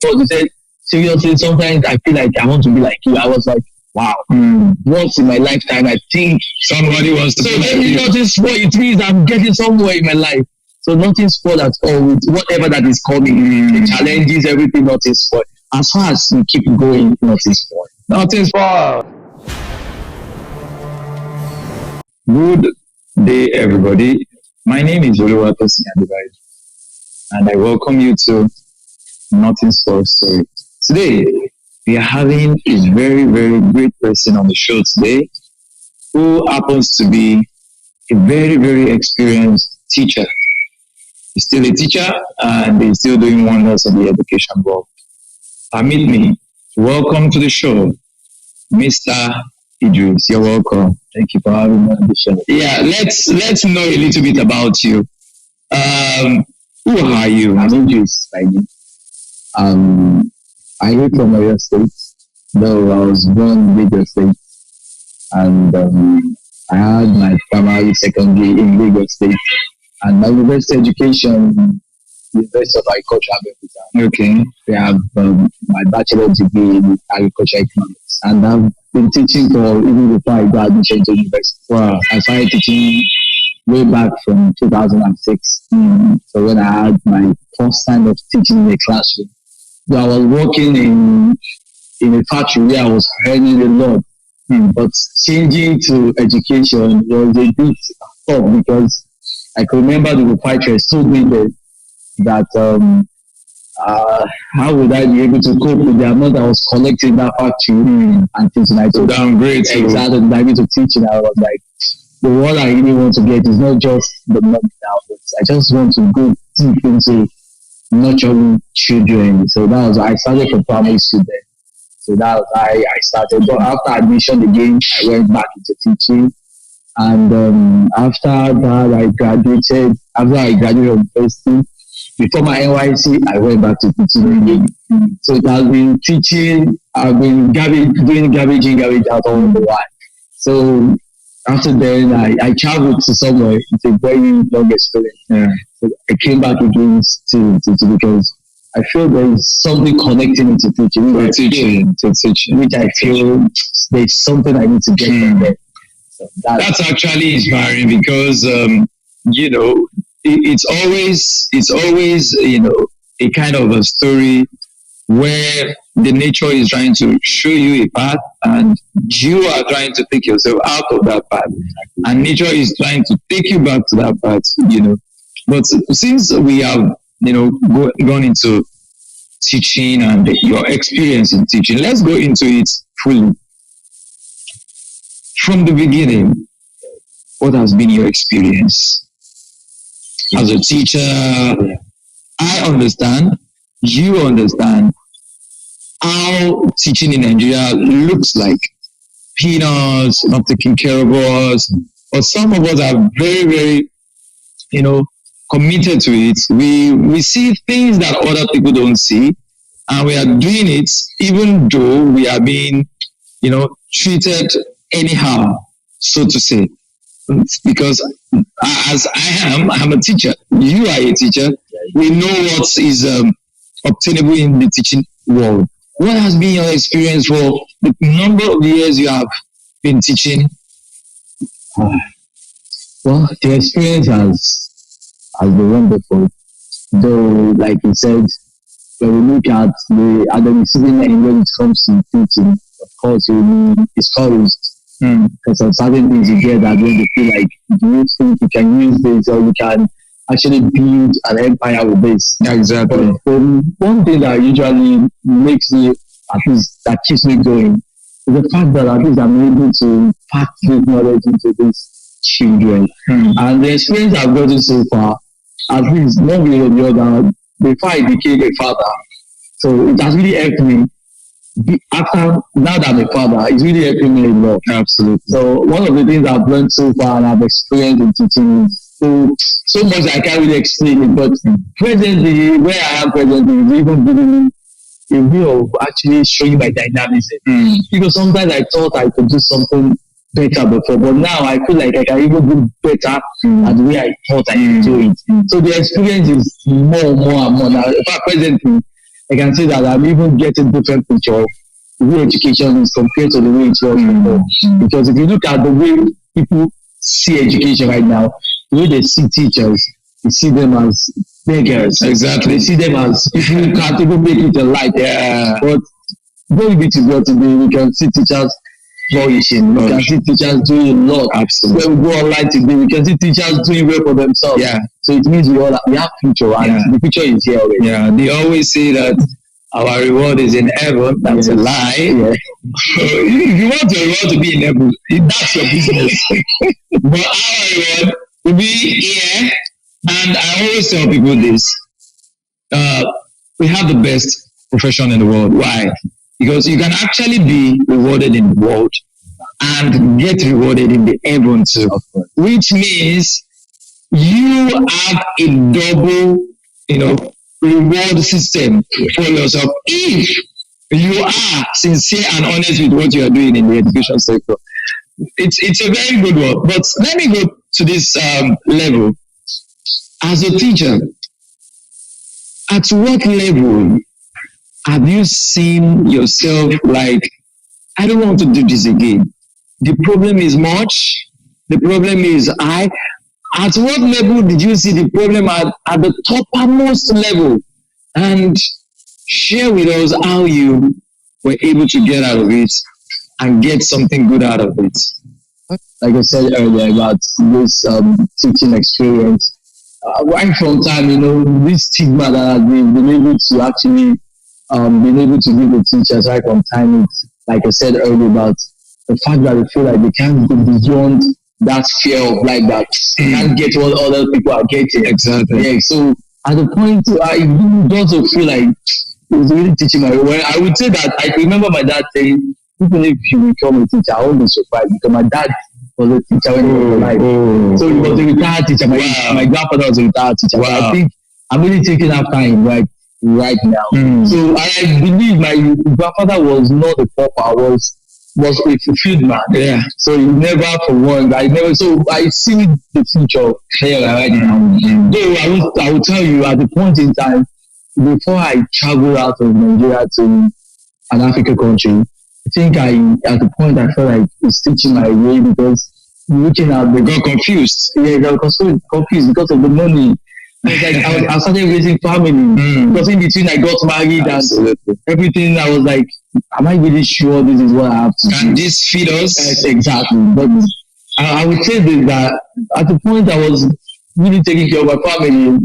So they said, seriously, sometimes I feel like I want to be like you. I was like, wow, once in my lifetime, I think somebody wants to so be like then you. nothing spoil. It means I'm getting somewhere in my life. So nothing spoil at all with whatever that is coming. The challenges, everything, nothing spoil. As far as you keep going, nothing spoil. Nothing spoiled. Good day, everybody. My name is Oluwatosin Adibari, and I welcome you to Nortnspoil Story. Today, we are having a very, very great person on the show today who happens to be a very, very experienced teacher. He's still a teacher and he's still doing wonders in the education world. Permit me to welcome to the show, Mr. Idris. You're welcome. Thank you for having me on the show. Yeah, let's know a little bit about you. Who are you? I'm Idris by name. I live from Oyo State, though I was born in Lagos State, and I had my primary, secondary in Lagos State, and my university education, University of Agriculture, Abeokuta. Okay. We have my bachelor degree in agriculture economics, and I've been teaching for even before I got admission to university. Wow. I started teaching way back from 2006. So when I had my first time of teaching in a classroom, so I was working in a factory where I was earning a lot, but changing to education was a bit tough because I could remember the proprietress told me that how would I be able to cope with the amount I was collecting in that factory and teaching? I told downgrade. exactly I need to teach, and I was like, the what I really want to get is not just the money now, but I just want to go deep into nurturing children. So that was I started from primary school then. So that was I started. But after admission again, I went back into teaching. And after that, I graduated. After I graduated from university, before my NYC, I went back to teaching again. So it has been teaching. I've been doing garbage in, garbage out all the while. So after then, I traveled to somewhere. It's a very long experience. Yeah. So I came back again to because I feel there is something connecting me to teaching. To teaching. Which I feel there's something I need to get from there. So that's actually inspiring because you know it's always a kind of a story where the nature is trying to show you a path and you are trying to take yourself out of that path, and nature is trying to take you back to that path. But since we have gone into teaching and your experience in teaching, let's go into it fully. From the beginning, what has been your experience as a teacher? I understand, you understand how teaching in Nigeria looks like. Peanuts, not taking care of us, but some of us are very, very, committed to it. We see things that other people don't see, and we are doing it even though we are being, treated anyhow, so to say. Because as I'm a teacher, you are a teacher, we know what is obtainable in the teaching world. What has been your experience for the number of years you have been teaching? Well, the experience has been wonderful. Though, like you said, when we look at the receiving end when it comes to teaching, of course, you'll be discouraged. Because of certain things you get that when you feel like, do you think you can use this or you can actually build an empire with this? Yeah, exactly. But one thing that usually makes me, at least that keeps me going, is the fact that at least I'm able to pack this knowledge into these children. And the experience I've gotten so far, at least one way or the other, before I became a father, so it has really helped me. After now that I'm a father, it's really helping me a lot. Absolutely. So one of the things I've learned so far and I've experienced in teaching is so much I can't really explain it. But presently, where I am presently, is even giving me a way of actually showing my dynamism. Because sometimes I thought I could do something better before, but now I feel like I can even do better than the way I thought I could do it. So the experience is more and more and more now. In fact, presently, I can say that I'm even getting different picture of the way education is compared to the way it was before. Because if you look at the way people see education right now, the way they see teachers, they see them as beggars. Exactly. They see them as people who can't even make it in life. Yeah. But going be to God today, we can see teachers flourishing. We can see teachers doing a lot. Absolutely. When we go online today, we can see teachers doing well for themselves. Yeah. So it means we have future, and Yeah. the future is here already. Yeah. They always say that our reward is in heaven. That's a lie. Yeah. If you want your reward to be in heaven, that's your business. But our reward will be here. And I always tell people this. We have the best profession in the world. Why? Because you can actually be rewarded in the world and get rewarded in the heaven too. Which means you have a double, reward system for yourself if you are sincere and honest with what you are doing in the education sector. It's a very good one. But let me go to this level. As a teacher, at what level have you seen yourself like, I don't want to do this again? The problem is much. The problem is high. At what level did you see the problem at the toppermost level? And share with us how you were able to get out of it and get something good out of it. Like I said earlier about this teaching experience, right from time, this stigma that we've been able to actually been able to give the teachers right from time, it's like I said earlier about the fact that they feel like they can't go beyond that fear of like that they can't get what other people are getting. Exactly. Yeah. So at the point, I also feel like it was really teaching my way. I would say that I remember my dad saying, even if you become a teacher, I won't be surprised because my dad was a teacher when he was alive. So he was a retired teacher. My grandfather was a retired teacher. Wow. I think I'm really taking after him right now. So I believe my grandfather was not a pauper, was a fulfilled man. Yeah. So he never for once. So I see the future clear right now. Though I will tell you at the point in time before I traveled out of Nigeria to an African country, I think at the point I felt like it's teaching my way because looking at they got confused. Yeah, I got so confused because of the money. I started raising family because in between I got married and everything. I was like, am I really sure this is what I have to do? Can this feed us? Yes, exactly. But I would say that at the point I was really taking care of my family,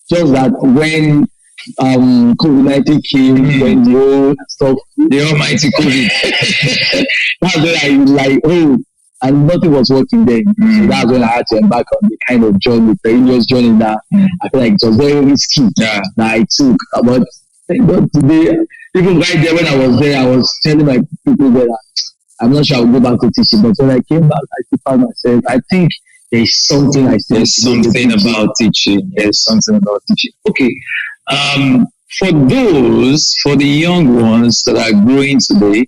just that when COVID-19 came, when the whole stuff, the almighty COVID, that's when I and nothing was working then. So that's when I had to embark on the kind of journey, the India's journey that I feel like it was very risky that I took. But thank God today, even right there when I was there, I was telling my people that I'm not sure I'll go back to teaching. But when I came back, I still found myself, I think there's something There's something about teaching. There's something about teaching. Okay. For the young ones that are growing today,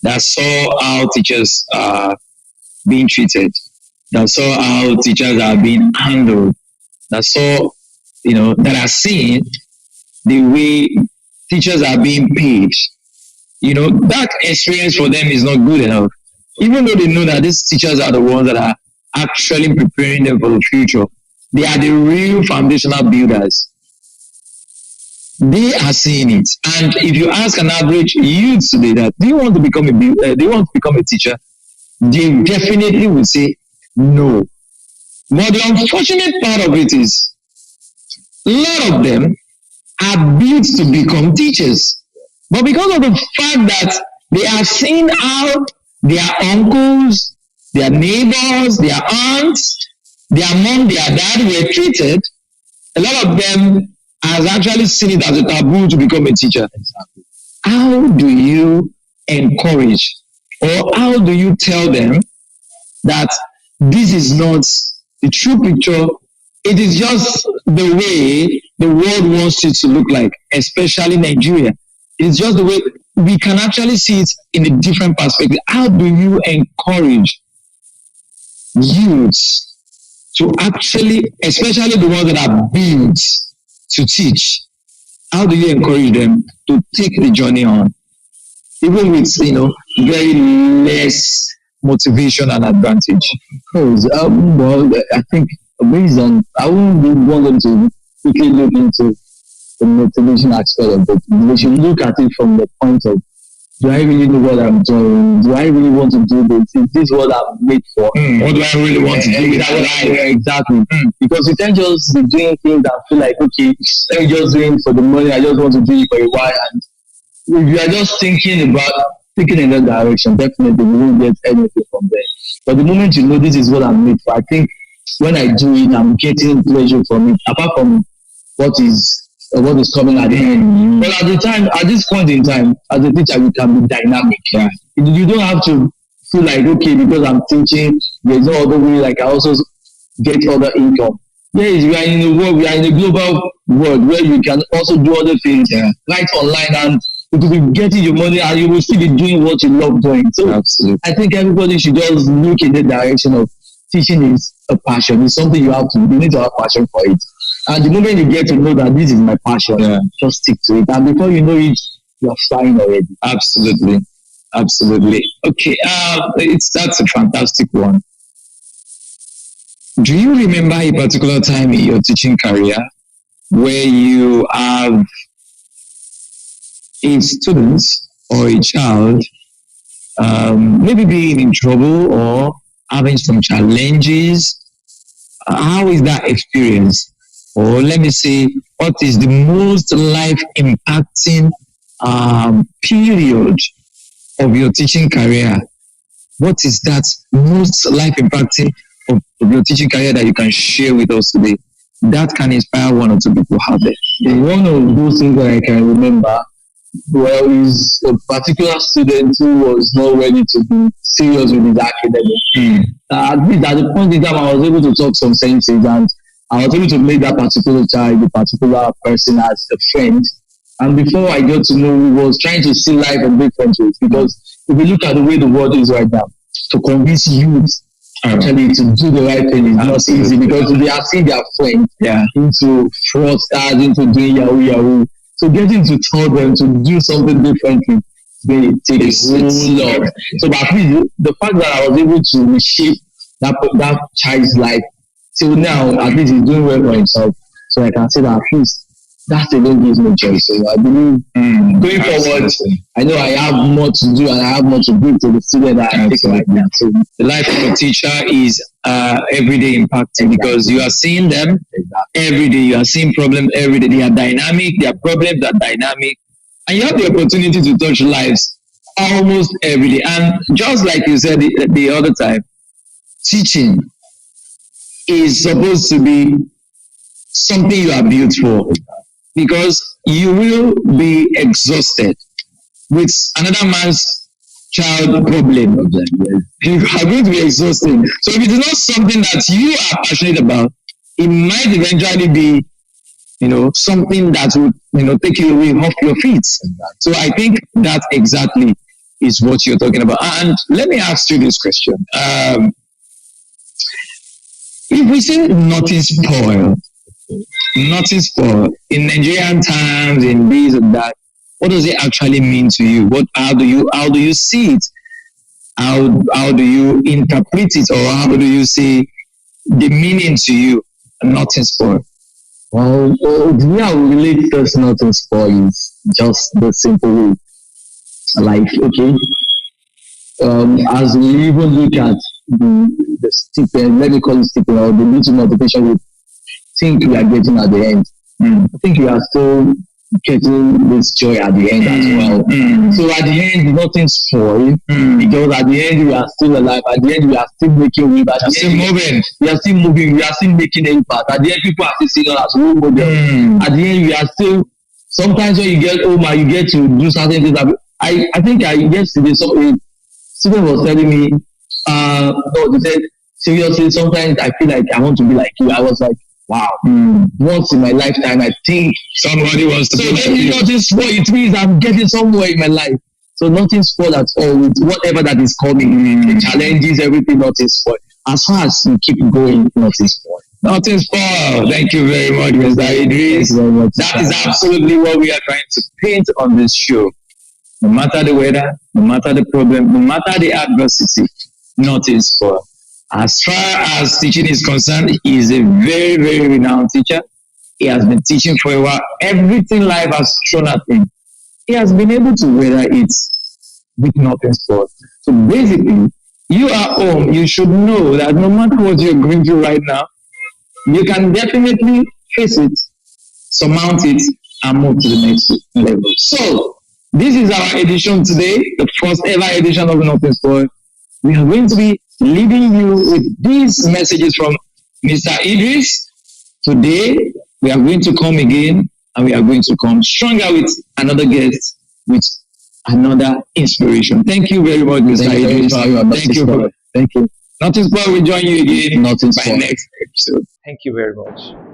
that saw how teachers are being treated, that saw how teachers are being handled, that saw, that are seeing the way teachers are being paid, that experience for them is not good enough. Even though they know that these teachers are the ones that are actually preparing them for the future, they are the real foundational builders. They are seeing it. And if you ask an average youth today that, do you want to become a teacher? They definitely will say no. But the unfortunate part of it is, a lot of them are built to become teachers. But because of the fact that they are seeing how their uncles, their neighbors, their aunts, their mom, their dad were treated, a lot of them has actually seen it as a taboo to become a teacher. How do you encourage or how do you tell them that this is not the true picture? It is just the way the world wants it to look like, especially Nigeria. It's just the way we can actually see it in a different perspective. How do you encourage youths to actually, especially the ones that are built to teach, how do you encourage them to take the journey on, even with very less motivation and advantage? Because, well, I think based on, I wouldn't want them to quickly look into the motivation aspect of it. They should look at it from the point of, do I really know what I'm doing? Do I really want to do this? Is this what I'm made for? What do I really want to do with that life? Exactly. Because you can't just be doing things that feel like, okay, let me just do it for the money. I just want to do it for a while. And if you are just thinking in that direction, definitely you won't get anything from there. But the moment you know this is what I'm made for, I think when I do it, I'm getting pleasure from it. Apart from what is coming at the end. But at this point in time, as a teacher, you can be dynamic. Yeah. You don't have to feel like, okay, because I'm teaching, there's no other way. Like, I also get other income. Yes, we are in a world, we are in a global world where you can also do other things, right online, and you will be getting your money, and you will still be doing what you love doing. So absolutely, I think everybody should just look in the direction of teaching is a passion. It's something you need to have passion for it. And the moment you get to know that this is my passion, just stick to it. And before you know it, you're flying already. Absolutely. Okay, that's a fantastic one. Do you remember a particular time in your teaching career where you have a student or a child maybe being in trouble or having some challenges? How is that experience? Or let me say, what is the most life impacting period of your teaching career? What is that most life impacting of your teaching career that you can share with us today? That can inspire one or two people out there. One of those things that I can remember, well, is a particular student who was not ready to be serious with his academics. At least at the point in time, I was able to talk some senses, and I was able to make that particular child, the particular person, as a friend. And before I got to know, he was trying to see life in different ways. Because if you look at the way the world is right now, to convince youth actually to do the right thing is not easy, because they are seeing their friends into fraudsters, into doing yahoo. So getting to tell them to do something differently, they take a whole lot. So at least the fact that I was able to reshape that child's life till now, at least he's doing well for himself. So I can say that at least that alone gives me joy. So I believe going forward, I know I have more to do and I have more to bring to the student that I take right now. So the life of a teacher is everyday impacting, because you are seeing them every day. You are seeing problems every day. They are dynamic. Their problems are dynamic, and you have the opportunity to touch lives almost every day. And just like you said the other time, teaching is supposed to be something you are built for, because you will be exhausted with another man's child problem. You are going to be exhausted. So if it is not something that you are passionate about, it might eventually be, something that would, take you away off your feet. So I think that exactly is what you're talking about. And let me ask you this question. If we say Nortnspoil in Nigerian terms, in this and that, what does it actually mean to you? How do you see it? How do you interpret it, or how do you see the meaning to you? Nortnspoil. Well, the way I would relate to Nortnspoil is just the simple way. Like, okay, as we even look at the stipend, let me call it stipend, or the little motivation we think we are getting at the end. I think we are still getting this joy at the end as well. So at the end, nothing's spoiled, because at the end we are still alive. At the end we are still making waves. At the end, we are still moving. We are still making impact. At the end, people are still seeing us as role models. At the end, we are still. Sometimes when you get home and you get to do certain things. I think yesterday a student was telling me, no, they said, seriously, sometimes I feel like I want to be like you. I was like, wow, once in my lifetime, I think somebody wants to. So then Nortnspoil, it means I'm getting somewhere in my life. So Nortnspoil at all, with whatever that is coming, the challenges, everything Nortnspoil. As far as you keep going, Nortnspoil. Nortnspoil. Thank you very much, Mr. Thank Idris. you very much. That is absolutely what we are trying to paint on this show. No matter the weather, no matter the problem, no matter the adversity, Nortnspoil. As far as teaching is concerned, he is a very, very renowned teacher. He has been teaching for a while. Everything life has thrown at him, he has been able to weather it with Nortnspoil. So basically, you are home. You should know that no matter what you're going through right now, you can definitely face it, surmount it, and move to the next level. So, this is our edition today, the first ever edition of Nortnspoil. We are going to be leaving you with these messages from Mr. Idris. Today, we are going to come again, and we are going to come stronger with another guest, with another inspiration. Thank you very much, Mr. Idris. Thank you. Thank you. Nortnspoil will join you again by Nortnspoil. next episode. Thank you very much.